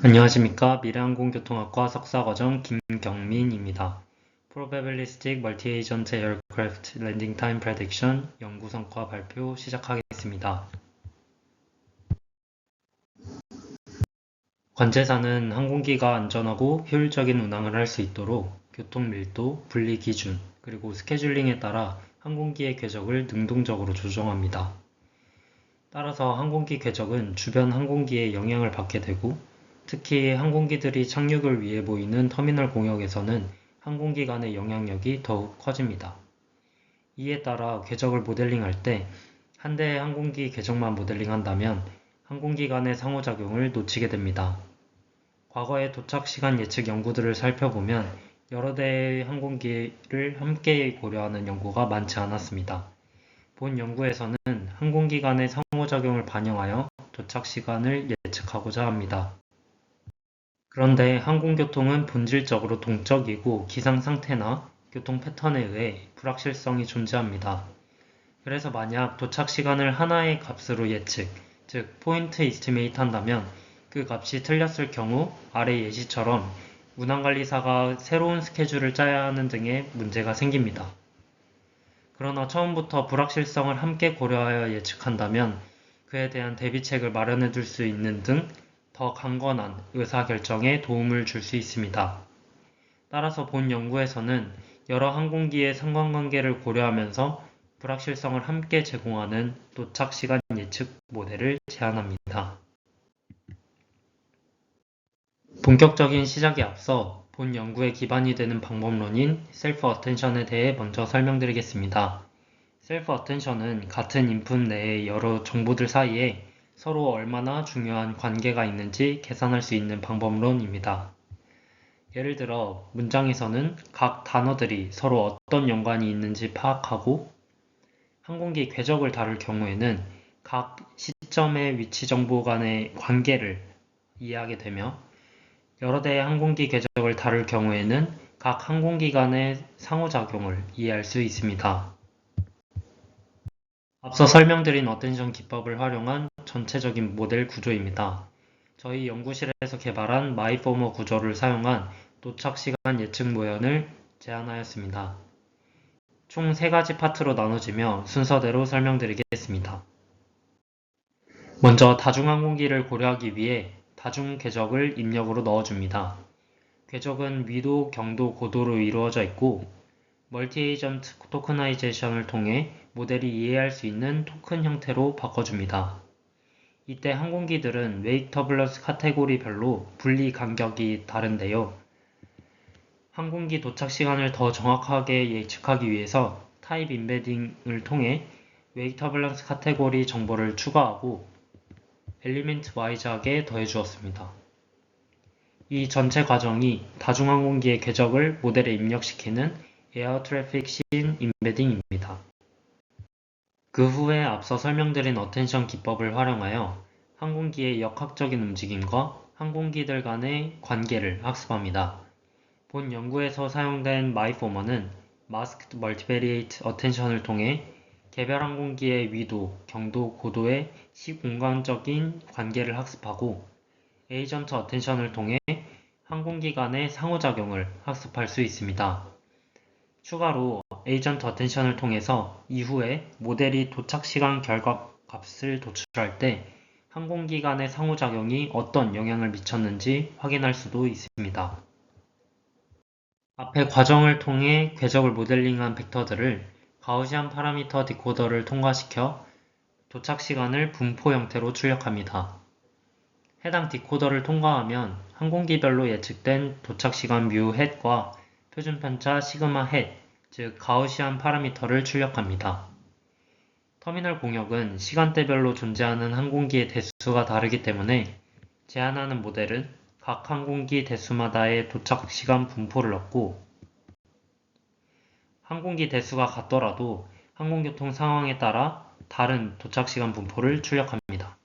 안녕하십니까. 미래항공교통학과 석사과정 김경민입니다. Probabilistic Multi-Agent Aircraft Landing Time Prediction 연구 성과 발표 시작하겠습니다. 관제사는 항공기가 안전하고 효율적인 운항을 할 수 있도록 교통밀도, 분리 기준, 그리고 스케줄링에 따라 항공기의 궤적을 능동적으로 조정합니다. 따라서 항공기 궤적은 주변 항공기에 영향을 받게 되고 특히 항공기들이 착륙을 위해 모이는 터미널 공역에서는 항공기 간의 영향력이 더욱 커집니다. 이에 따라 궤적을 모델링할 때 한 대의 항공기 궤적만 모델링한다면 항공기 간의 상호작용을 놓치게 됩니다. 과거의 도착시간 예측 연구들을 살펴보면 여러 대의 항공기를 함께 고려하는 연구가 많지 않았습니다. 본 연구에서는 항공기 간의 상호작용을 반영하여 도착시간을 예측하고자 합니다. 그런데 항공교통은 본질적으로 동적이고 기상 상태나 교통 패턴에 의해 불확실성이 존재합니다. 그래서 만약 도착 시간을 하나의 값으로 예측, 즉 포인트 이스티메이트 한다면 그 값이 틀렸을 경우 아래 예시처럼 운항관리사가 새로운 스케줄을 짜야 하는 등의 문제가 생깁니다. 그러나 처음부터 불확실성을 함께 고려하여 예측한다면 그에 대한 대비책을 마련해 둘 수 있는 등 더 강건한 의사결정에 도움을 줄 수 있습니다. 따라서 본 연구에서는 여러 항공기의 상관관계를 고려하면서 불확실성을 함께 제공하는 도착시간 예측 모델을 제안합니다. 본격적인 시작에 앞서 본 연구의 기반이 되는 방법론인 셀프 어텐션에 대해 먼저 설명드리겠습니다. 셀프 어텐션은 같은 인풋 내의 여러 정보들 사이에 서로 얼마나 중요한 관계가 있는지 계산할 수 있는 방법론입니다. 예를 들어 문장에서는 각 단어들이 서로 어떤 연관이 있는지 파악하고 항공기 궤적을 다룰 경우에는 각 시점의 위치 정보 간의 관계를 이해하게 되며 여러 대의 항공기 궤적을 다룰 경우에는 각 항공기 간의 상호작용을 이해할 수 있습니다. 앞서 설명드린 어텐션 기법을 활용한 전체적인 모델 구조입니다. 저희 연구실에서 개발한 마이포머 구조를 사용한 도착시간 예측 모연을 제안하였습니다. 총 3가지 파트로 나눠지며 순서대로 설명드리겠습니다. 먼저 다중항공기를 고려하기 위해 다중 궤적을 입력으로 넣어줍니다. 궤적은 위도, 경도, 고도로 이루어져 있고 멀티-에이전트 토크나이제이션을 통해 모델이 이해할 수 있는 토큰 형태로 바꿔줍니다. 이때 항공기들은 웨이크 터뷸런스 카테고리별로 분리 간격이 다른데요. 항공기 도착 시간을 더 정확하게 예측하기 위해서 타입 인베딩을 통해 웨이크 터뷸런스 카테고리 정보를 추가하고 엘리멘트 Y작에 더해주었습니다. 이 전체 과정이 다중항공기의 궤적을 모델에 입력시키는 에어 트래픽 씬 인베딩입니다. 그 후에 앞서 설명드린 어텐션 기법을 활용하여 항공기의 역학적인 움직임과 항공기들 간의 관계를 학습합니다. 본 연구에서 사용된 마이포머는 마스크드 멀티베리에이트 어텐션을 통해 개별 항공기의 위도, 경도, 고도의 시공간적인 관계를 학습하고 에이전트 어텐션을 통해 항공기 간의 상호작용을 학습할 수 있습니다. 추가로 에이전트 어텐션을 통해서 이후에 모델이 도착시간 결과 값을 도출할 때 항공기 간의 상호작용이 어떤 영향을 미쳤는지 확인할 수도 있습니다. 앞의 과정을 통해 궤적을 모델링한 벡터들을 가우시안 파라미터 디코더를 통과시켜 도착시간을 분포 형태로 출력합니다. 해당 디코더를 통과하면 항공기별로 예측된 도착시간 뮤 햇과 표준편차 시그마 햇, 즉 가우시안 파라미터를 출력합니다. 터미널 공역은 시간대별로 존재하는 항공기의 대수가 다르기 때문에 제안하는 모델은 각 항공기 대수마다의 도착시간 분포를 얻고 항공기 대수가 같더라도 항공교통 상황에 따라 다른 도착시간 분포를 출력합니다.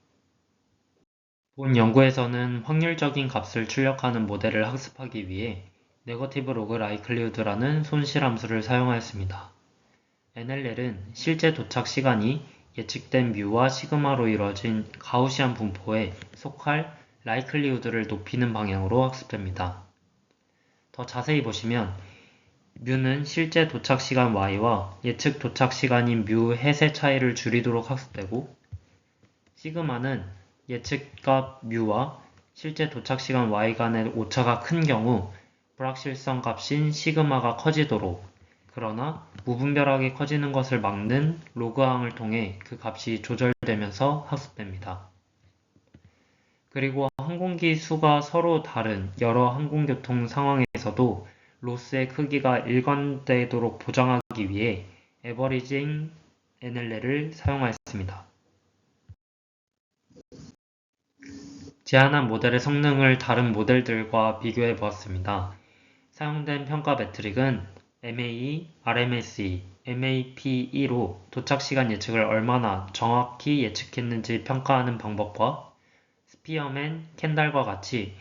본 연구에서는 확률적인 값을 출력하는 모델을 학습하기 위해 네거티브 로그 라이클리후드라는 손실함수를 사용하였습니다. NLL은 실제 도착 시간이 예측된 뮤와 시그마로 이루어진 가우시안 분포에 속할 라이클리후드를 높이는 방향으로 학습됩니다. 더 자세히 보시면 뮤는 실제 도착 시간 y와 예측 도착 시간인 뮤 햇의 차이를 줄이도록 학습되고, 시그마는 예측값 뮤와 실제 도착 시간 y 간의 오차가 큰 경우 불확실성 값인 시그마가 커지도록, 그러나 무분별하게 커지는 것을 막는 로그항을 통해 그 값이 조절되면서 학습됩니다. 그리고 항공기 수가 서로 다른 여러 항공교통 상황에서도 로스의 크기가 일관되도록 보장하기 위해 에버리징 NLL을 사용하였습니다. 제안한 모델의 성능을 다른 모델들과 비교해 보았습니다. 사용된 평가 매트릭은 MAE, RMSE, MAPE로 도착시간 예측을 얼마나 정확히 예측했는지 평가하는 방법과 스피어맨, 캔달과 같이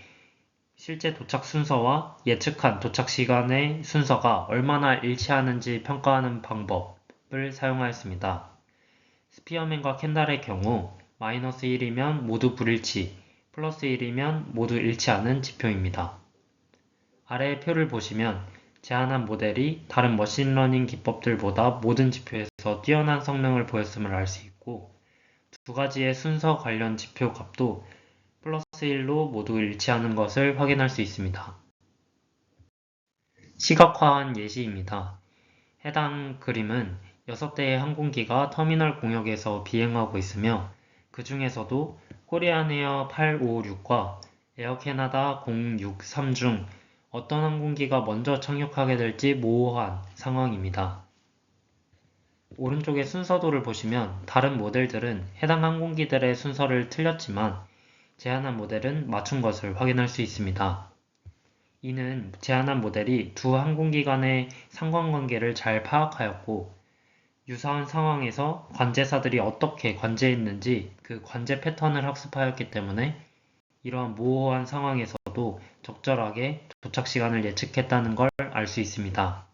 실제 도착 순서와 예측한 도착 시간의 순서가 얼마나 일치하는지 평가하는 방법을 사용하였습니다. 스피어맨과 캔달의 경우 마이너스 1이면 모두 불일치, 플러스 1이면 모두 일치하는 지표입니다. 아래의 표를 보시면 제안한 모델이 다른 머신러닝 기법들보다 모든 지표에서 뛰어난 성능을 보였음을 알 수 있고, 두 가지의 순서 관련 지표 값도 플러스 1로 모두 일치하는 것을 확인할 수 있습니다. 시각화한 예시입니다. 해당 그림은 6대의 항공기가 터미널 공역에서 비행하고 있으며, 그 중에서도 코리안에어 856과 에어캐나다 063 중 어떤 항공기가 먼저 착륙하게 될지 모호한 상황입니다. 오른쪽의 순서도를 보시면 다른 모델들은 해당 항공기들의 순서를 틀렸지만 제안한 모델은 맞춘 것을 확인할 수 있습니다. 이는 제안한 모델이 두 항공기 간의 상관관계를 잘 파악하였고, 유사한 상황에서 관제사들이 어떻게 관제했는지 그 관제 패턴을 학습하였기 때문에 이러한 모호한 상황에서도 적절하게 도착 시간을 예측했다는 걸 알 수 있습니다.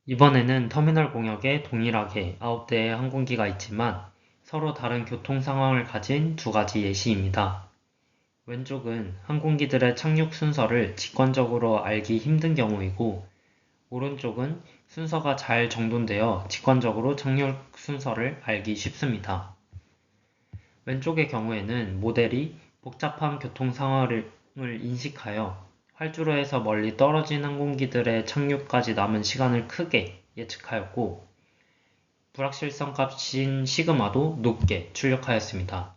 이번에는 터미널 공역에 동일하게 9대의 항공기가 있지만 서로 다른 교통 상황을 가진 두 가지 예시입니다. 왼쪽은 항공기들의 착륙 순서를 직관적으로 알기 힘든 경우이고, 오른쪽은 순서가 잘 정돈되어 직관적으로 착륙 순서를 알기 쉽습니다. 왼쪽의 경우에는 모델이 복잡한 교통 상황을 인식하여 활주로에서 멀리 떨어진 항공기들의 착륙까지 남은 시간을 크게 예측하였고, 불확실성 값인 시그마도 높게 출력하였습니다.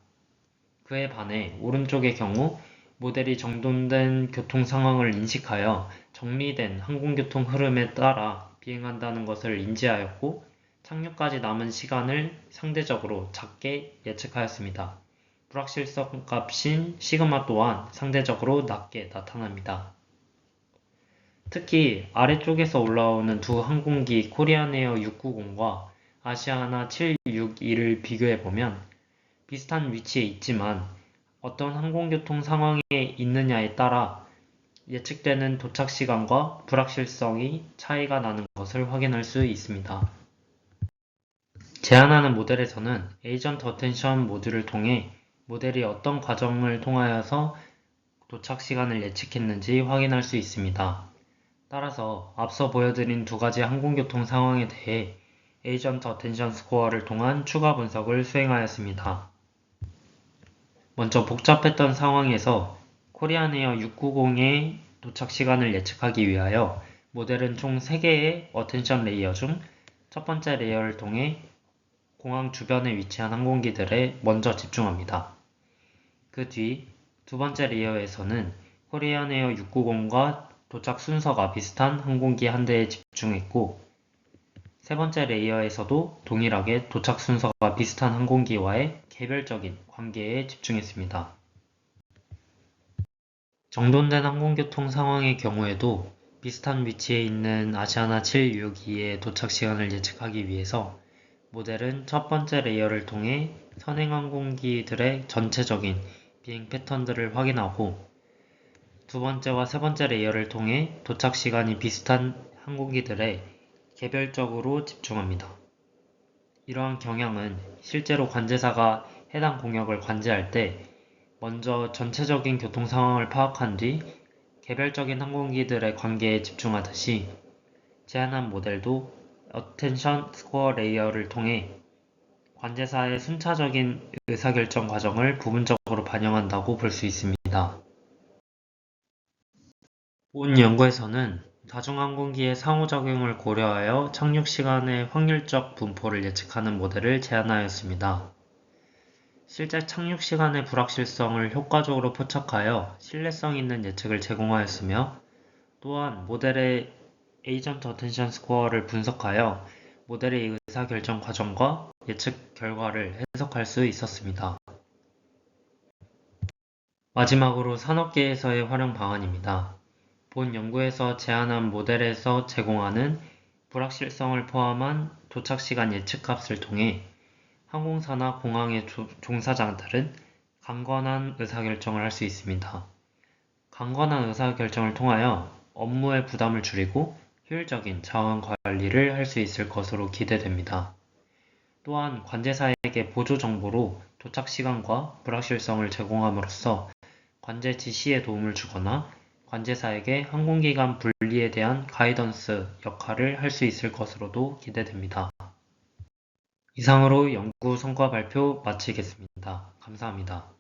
그에 반해 오른쪽의 경우 모델이 정돈된 교통 상황을 인식하여 정리된 항공교통 흐름에 따라 비행한다는 것을 인지하였고, 착륙까지 남은 시간을 상대적으로 작게 예측하였습니다. 불확실성 값인 시그마 또한 상대적으로 낮게 나타납니다. 특히 아래쪽에서 올라오는 두 항공기 코리안에어 690과 아시아나 761을 비교해보면 비슷한 위치에 있지만 어떤 항공교통 상황에 있느냐에 따라 예측되는 도착 시간과 불확실성이 차이가 나는 것을 확인할 수 있습니다. 제안하는 모델에서는 에이전트 어텐션 모듈을 통해 모델이 어떤 과정을 통하여서 도착 시간을 예측했는지 확인할 수 있습니다. 따라서 앞서 보여드린 두 가지 항공교통 상황에 대해 에이전트 어텐션 스코어를 통한 추가 분석을 수행하였습니다. 먼저 복잡했던 상황에서 코리안에어 690의 도착 시간을 예측하기 위하여 모델은 총 3개의 어텐션 레이어 중 첫 번째 레이어를 통해 공항 주변에 위치한 항공기들에 먼저 집중합니다. 그 뒤 두 번째 레이어에서는 코리안에어 690과 도착 순서가 비슷한 항공기 한 대에 집중했고, 세 번째 레이어에서도 동일하게 도착 순서가 비슷한 항공기와의 개별적인 관계에 집중했습니다. 정돈된 항공교통 상황의 경우에도 비슷한 위치에 있는 아시아나 762의 도착 시간을 예측하기 위해서 모델은 첫 번째 레이어를 통해 선행 항공기들의 전체적인 비행 패턴들을 확인하고, 두 번째와 세 번째 레이어를 통해 도착 시간이 비슷한 항공기들에 개별적으로 집중합니다. 이러한 경향은 실제로 관제사가 해당 공역을 관제할 때 먼저 전체적인 교통 상황을 파악한 뒤 개별적인 항공기들의 관계에 집중하듯이 제안한 모델도 어텐션 스코어 레이어를 통해 관제사의 순차적인 의사결정 과정을 부분적으로 반영한다고 볼 수 있습니다. 본 연구에서는 다중항공기의 상호작용을 고려하여 착륙 시간의 확률적 분포를 예측하는 모델을 제안하였습니다. 실제 착륙 시간의 불확실성을 효과적으로 포착하여 신뢰성 있는 예측을 제공하였으며, 또한 모델의 에이전트 어텐션 스코어를 분석하여 모델의 의사결정 과정과 예측 결과를 해석할 수 있었습니다. 마지막으로 산업계에서의 활용 방안입니다. 본 연구에서 제안한 모델에서 제공하는 불확실성을 포함한 도착시간 예측값을 통해 항공사나 공항의 종사자들은 강건한 의사결정을 할 수 있습니다. 강건한 의사결정을 통하여 업무의 부담을 줄이고 효율적인 자원 관리를 할 수 있을 것으로 기대됩니다. 또한 관제사에게 보조 정보로 도착 시간과 불확실성을 제공함으로써 관제 지시에 도움을 주거나 관제사에게 항공기간 분리에 대한 가이던스 역할을 할 수 있을 것으로도 기대됩니다. 이상으로 연구 성과 발표 마치겠습니다. 감사합니다.